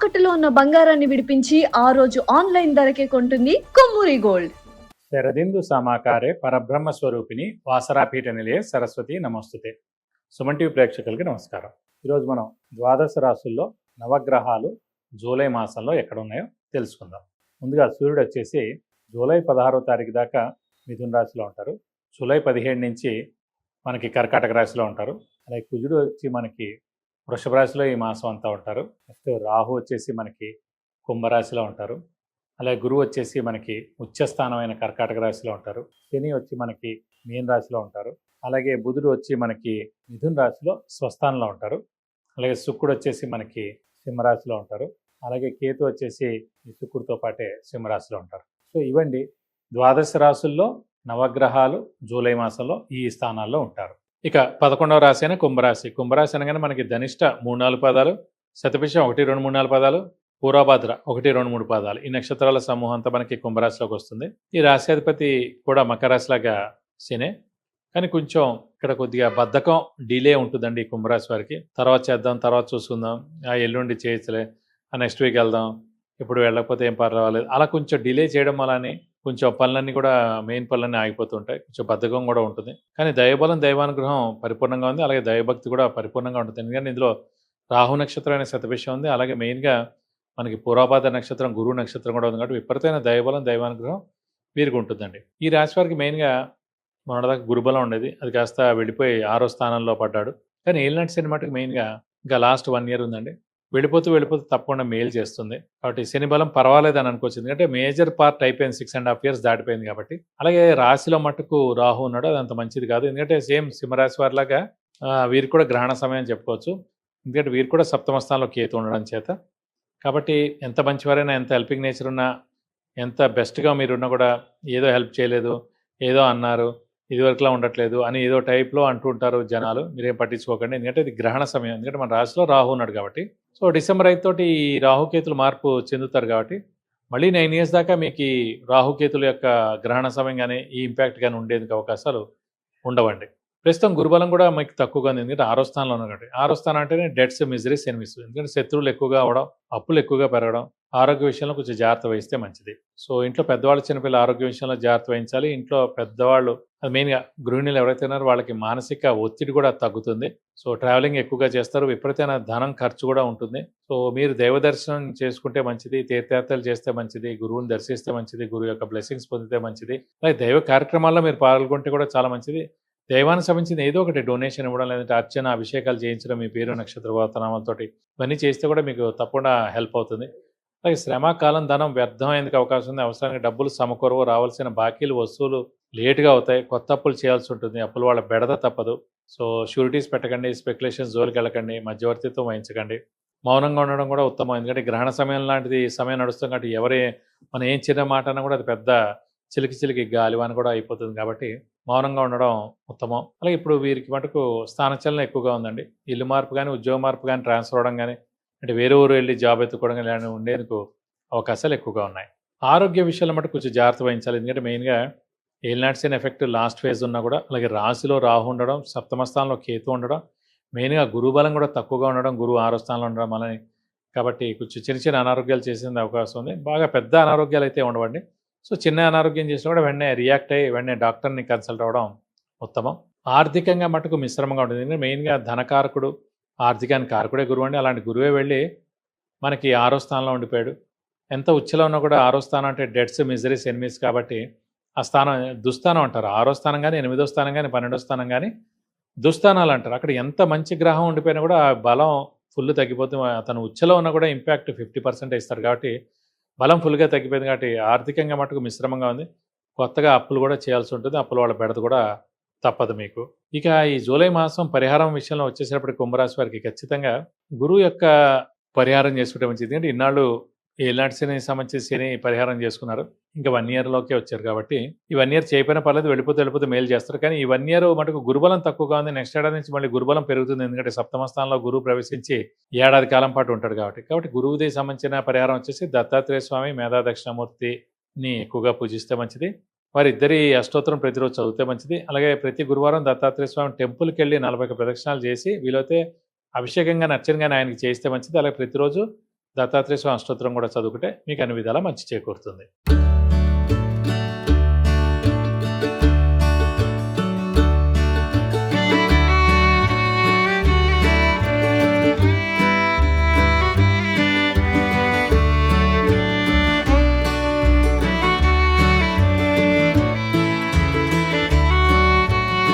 తాకట్టులో ఉన్న బంగారాన్ని విడిపించి ఆ రోజు ఆన్లైన్ ధరకే కొంటుంది కొమ్మూరి గోల్డ్. శరదిందు సమాకారే పరబ్రహ్మ స్వరూపిణి వాసరాపీఠ నిలయ సరస్వతి నమస్తుతే. సుమన్ టీవీ ప్రేక్షకులకి నమస్కారం. ఈరోజు మనం ద్వాదశ రాశుల్లో నవగ్రహాలు జూలై మాసంలో ఎక్కడ ఉన్నాయో తెలుసుకుందాం. ముందుగా సూర్యుడు వచ్చేసి జూలై 16వ తారీఖు దాకా మిథున రాశిలో ఉంటారు. జూలై 17 నుంచి మనకి కర్కాటక రాశిలో ఉంటారు. అలాగే కుజుడు వచ్చి మనకి వృషభ రాశిలో ఈ మాసం అంతా ఉంటారు. నెక్స్ట్ రాహు వచ్చేసి మనకి కుంభరాశిలో ఉంటారు. అలాగే గురువు వచ్చేసి మనకి ఉచ్చస్థానమైన కర్కాటక రాశిలో ఉంటారు. శని వచ్చి మనకి మీన రాశిలో ఉంటారు. అలాగే బుధుడు వచ్చి మనకి మిథున రాశిలో స్వస్థానంలో ఉంటారు. అలాగే శుక్రుడు వచ్చేసి మనకి సింహరాశిలో ఉంటారు. అలాగే కేతు వచ్చేసి ఈ శుక్రుడితో పాటే సింహరాశిలో ఉంటారు. సో ఇవండి ద్వాదశ రాశుల్లో నవగ్రహాలు జూలై మాసంలో ఈ స్థానాల్లో ఉంటారు. ఇక 11వ రాశి అయిన కుంభరాశి. కుంభరాశి అనగానే మనకి ధనిష్ట 3-4 పాదాలు, శతభిషం 1-2-3-4 పాదాలు, పూర్వభద్ర 1-2-3 పాదాలు, ఈ నక్షత్రాల సమూహం అంతా మనకి కుంభరాశిలోకి వస్తుంది. ఈ రాశ్యాధిపతి కూడా మకర రాశిలాగా శనే, కానీ కొంచెం ఇక్కడ కొద్దిగా బద్ధకం డిలే ఉంటుందండి ఈ కుంభరాశి వారికి. తర్వాత చేద్దాం, తర్వాత చూసుకుందాం, ఎల్లుండి చేయొచ్చులే, నెక్స్ట్ వీక్ వెళ్దాం, ఇప్పుడు వెళ్ళకపోతే ఏం పర్వాలేదు, అలా కొంచెం డిలే చేయడం వల్లనే కొంచెం పనులన్నీ కూడా మెయిన్ పనులన్నీ ఆగిపోతుంటాయి. కొంచెం బద్ధకం కూడా ఉంటుంది. కానీ దైవబలం దైవానుగ్రహం పరిపూర్ణంగా ఉంది. అలాగే దైవభక్తి కూడా పరిపూర్ణంగా ఉంటుంది. ఎందుకంటే ఇందులో రాహు నక్షత్రం అనే శతభిషం ఉంది. అలాగే మెయిన్గా మనకి పూర్వభాద్ర నక్షత్రం గురువు నక్షత్రం కూడా ఉంది. కాబట్టి విపరీతమైన దైవబలం దైవానుగ్రహం వీరికి ఉంటుందండి. ఈ రాశి వారికి మెయిన్గా మొన్నటిదాకా గురుబలం ఉండేది, అది కాస్త వెళ్ళిపోయి 6వ స్థానంలో పడ్డాడు. కానీ ఏలినాటి శని మటుకు మెయిన్గా ఇంకా లాస్ట్ 1 ఇయర్ ఉందండి. వెళ్ళిపోతూ తప్పకుండా మేలు చేస్తుంది. కాబట్టి శని బలం పర్వాలేదు అని అనుకోవచ్చు. ఎందుకంటే మేజర్ పార్ట్ అయిపోయింది, 6.5 years దాటిపోయింది కాబట్టి. అలాగే రాశిలో మటుకు రాహు ఉన్నాడు, అది అంత మంచిది కాదు. ఎందుకంటే సేమ్ సింహరాశి వారిలాగా వీరికి కూడా గ్రహణ సమయం చెప్పుకోవచ్చు. ఎందుకంటే వీరు కూడా 7వ స్థానంలో కేతు ఉండడం చేత. కాబట్టి ఎంత మంచివారైనా, ఎంత హెల్పింగ్ నేచర్ ఉన్నా, ఎంత బెస్ట్గా మీరున్నా కూడా ఏదో హెల్ప్ చేయలేదు, ఏదో అన్నారు, ఇదివరకులా ఉండట్లేదు అని ఏదో టైప్లో అంటూ ఉంటారు జనాలు. మీరేం పట్టించుకోకండి. ఎందుకంటే ఇది గ్రహణ సమయం. ఎందుకంటే మన రాశిలో రాహు ఉన్నాడు కాబట్టి. సో డిసెంబర్ 5 తోటి ఈ రాహుకేతులు మార్పు చెందుతారు కాబట్టి మళ్ళీ 9 years దాకా మీకు ఈ రాహుకేతుల యొక్క గ్రహణ సమయం కానీ ఈ ఇంపాక్ట్ కానీ ఉండేందుకు అవకాశాలు ఉండవండి. ప్రస్తుతం గురుబలం కూడా మీకు తక్కువగా ఉంది. ఎందుకంటే 6వ స్థానంలో ఉన్నాడు కాబట్టి. 6వ స్థానం అంటేనే డెట్స్, మిజరీస్, ఎనిమిస్. ఎందుకంటే శత్రువులు ఎక్కువగా అవడం, అప్పులు ఎక్కువగా పెరగడం, ఆరోగ్య విషయంలో కొంచెం జాగ్రత్త వహిస్తే మంచిది. సో ఇంట్లో పెద్దవాళ్ళు చిన్నపిల్లల ఆరోగ్య విషయంలో జాగ్రత్త వహించాలి. ఇంట్లో పెద్దవాళ్ళు, అది మెయిన్గా గృహిణులు ఎవరైతే ఉన్నారో వాళ్ళకి మానసిక ఒత్తిడి కూడా తగ్గుతుంది. సో ట్రావెలింగ్ ఎక్కువగా చేస్తారు, విపరీతమైన ధనం ఖర్చు కూడా ఉంటుంది. సో మీరు దైవ దర్శనం చేసుకుంటే మంచిది, తీర్థయాత్రలు చేస్తే మంచిది, గురువుని దర్శిస్తే మంచిది, గురువు యొక్క బ్లెస్సింగ్స్ పొందితే మంచిది. అలాగే దైవ కార్యక్రమాల్లో మీరు పాల్గొంటే కూడా చాలా మంచిది. దైవానికి సంబంధించిన ఏదో ఒకటి డొనేషన్ ఇవ్వడం, లేదంటే అర్చన, అభిషేకాలు చేయించడం, మీ పేరు నక్షత్ర గోత్రనామాలతోటి ఇవన్నీ చేస్తే కూడా మీకు తప్పకుండా హెల్ప్ అవుతుంది. అలాగే శ్రమ, కాలం, ధనం వ్యర్థమయ్యేందుకు అవకాశం ఉంది. అవసరానికి డబ్బులు సమకూరవు, రావాల్సిన బాకీలు, వస్తువులు లేటుగా అవుతాయి, కొత్త అప్పులు చేయాల్సి ఉంటుంది, అప్పులు వాళ్ళ బెడద తప్పదు. సో షూరిటీస్ పెట్టకండి, స్పెక్యులేషన్స్ జోలికి వెళ్ళకండి, మధ్యవర్తిత్వం వహించకండి. మౌనంగా ఉండడం కూడా ఉత్తమం. ఎందుకంటే గ్రహణ సమయం లాంటిది సమయం నడుస్తుంది కాబట్టి మనం ఏం చిన్న మాట అన్నా కూడా అది పెద్ద చిలికి గాలివాన కూడా అయిపోతుంది. కాబట్టి మౌనంగా ఉండడం ఉత్తమం. అలాగే ఇప్పుడు వీరికి మటుకు స్థానచలనం ఎక్కువగా ఉందండి. ఇల్లు మార్పు కానీ, ఉద్యోగ మార్పు కానీ, ట్రాన్స్ఫర్ అవడం కానీ, అంటే వేరే ఊరు వెళ్ళి జాబ్ ఎత్తుకోవడం కానీ ఇలాంటివి ఉండేందుకు అవకాశాలు ఎక్కువగా ఉన్నాయి. ఆరోగ్య విషయాల్లో మటుకు కొంచెం జాగ్రత్త వహించాలి. ఎందుకంటే మెయిన్గా ఏలినాటి శని ఎఫెక్ట్ లాస్ట్ ఫేజ్ ఉన్నా కూడా, అలాగే రాశిలో రాహు ఉండడం, 7వ స్థానంలో కేతు ఉండడం, మెయిన్గా గురుబలం కూడా తక్కువగా ఉండడం, గురువు 6వ స్థానంలో ఉండడం అని, కాబట్టి కొంచెం చిన్న అనారోగ్యాలు చేసే అవకాశం ఉంది. బాగా పెద్ద అనారోగ్యాలు అయితే ఉండవండి. సో చిన్న అనారోగ్యం చేసినా కూడా వెంటనే రియాక్ట్ అయ్యి వెంటనే డాక్టర్ని కన్సల్ట్ అవ్వడం ఉత్తమం. ఆర్థికంగా మటుకు మిశ్రమంగా ఉంటుంది. ఎందుకంటే మెయిన్గా ధనకారకుడు, ఆర్థికానికి కారకుడే గురువు అండి. అలాంటి గురువే వెళ్ళి మనకి 6వ స్థానంలో ఉండిపోయాడు. ఎంత ఉచ్చలో ఉన్నా కూడా 6వ స్థానం అంటే డెట్స్, మిజరీస్, ఎనిమిస్ కాబట్టి ఆ స్థానం దుస్థానం అంటారు. 6వ స్థానం కానీ, 8వ స్థానం కానీ, 12వ స్థానం కానీ దుస్థానాలు అంటారు. అక్కడ ఎంత మంచి గ్రహం ఉండిపోయినా కూడా ఆ బలం ఫుల్ తగ్గిపోతుంది. అతను ఉచ్చలో ఉన్నా కూడా ఇంపాక్ట్ 50% ఇస్తారు. కాబట్టి బలం ఫుల్గా తగ్గిపోయింది. కాబట్టి ఆర్థికంగా మటుకు మిశ్రమంగా ఉంది. కొత్తగా అప్పులు కూడా చేయాల్సి ఉంటుంది. అప్పుల వాళ్ళ బెడద కూడా తప్పదు మీకు. ఇక ఈ జూలై మాసం పరిహారం విషయంలో వచ్చేసేటప్పటికి కుంభరాశి వారికి ఖచ్చితంగా గురువు యొక్క పరిహారం చేసుకుంటే మంచిది. ఎందుకంటే ఇన్నాళ్ళు ఏలినాటి శని సంబంధించి శని పరిహారం చేసుకున్నారు. ఇంకా 1 yearలోకే వచ్చారు కాబట్టి ఈ 1 year చేయకపోయినా పర్లేదు, వెళ్ళిపోతే మేలు చేస్తారు. కానీ ఈ 1 year మటుకు గురుబలం తక్కువగా ఉంది. నెక్స్ట్ ఏడాది నుంచి మళ్ళీ గురుబలం పెరుగుతుంది. ఎందుకంటే 7వ స్థానంలో గురువు ప్రవేశించి ఏడాది కాలం పాటు ఉంటాడు కాబట్టి గురువుది సంబంధించిన పరిహారం వచ్చేసి దత్తాత్రేయ స్వామి, మేధా దక్షిణామూర్తిని ఎక్కువగా పూజిస్తే మంచిది. వారిద్దరి అష్టోత్తరం ప్రతిరోజు చదివితే మంచిది. అలాగే ప్రతి గురువారం దత్తాత్రేయ స్వామి టెంపుల్కి వెళ్ళి 41 ప్రదక్షిణాలు చేసి వీలైతే అభిషేకంగా, అర్చనగానే ఆయనకి చేయిస్తే మంచిది. అలాగే ప్రతిరోజు దత్తాత్రేయ స్వామి అష్టోత్తరం కూడా చదువుకుంటే మీకు అన్ని విధాలా మంచి చేకూరుతుంది.